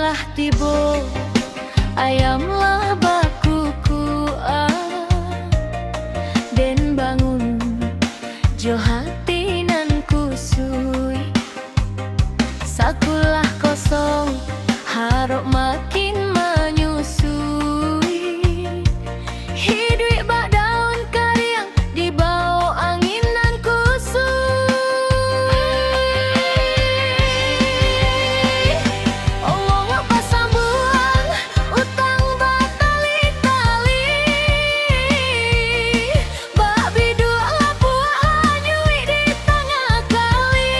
harilah tibo, ayamlah bakuku den bangun jo hati nan kusui. Sakulah kosong harap makin menyusui. Hidup bak daun kariang di bawah angin nan kusui. Omong apa sambungan utang batali-tali, bak biduk lapuah anyui di tengah kali.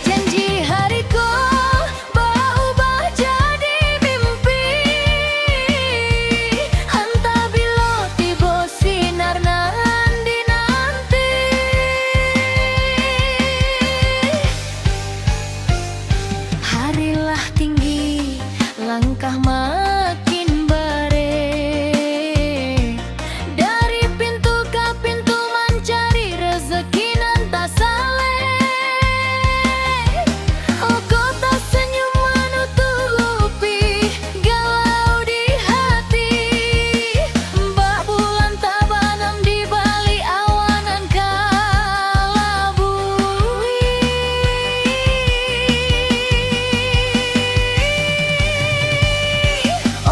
Janji hariku berubah jadi mimpi, entah bila tiba sinar nanti. Harilah tinggi, langkah makin bare, dari pintu ke pintu mencari rezeki nan tak saleh. Oh kota senyum menutupi galau di hati, bak bulan tak banam di balik awanan kalabui.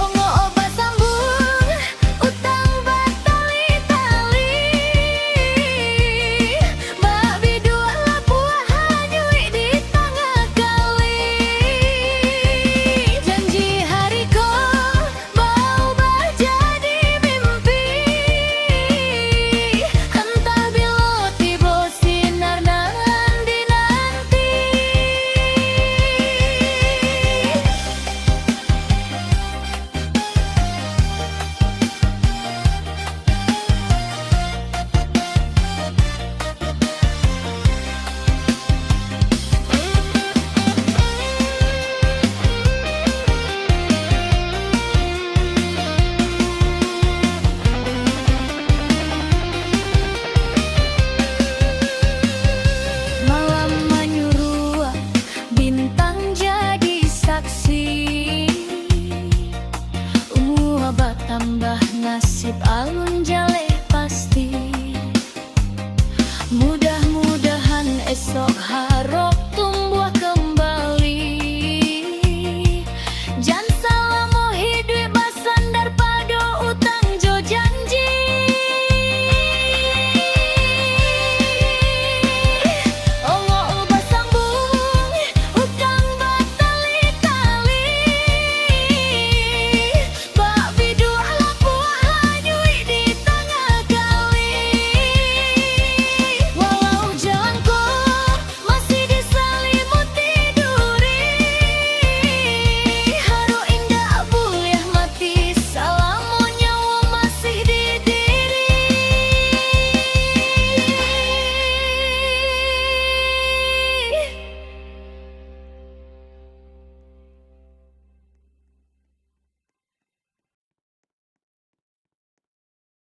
Ongo oba sambung utang batali-tali, bak biduk lapuah anyui di tengah kali. Janji hariku berubah jadi mimpi, entah bila tiba sinar nanti. Malam menyuruh bintang jadi saksi, bertambah nasib alun jalan.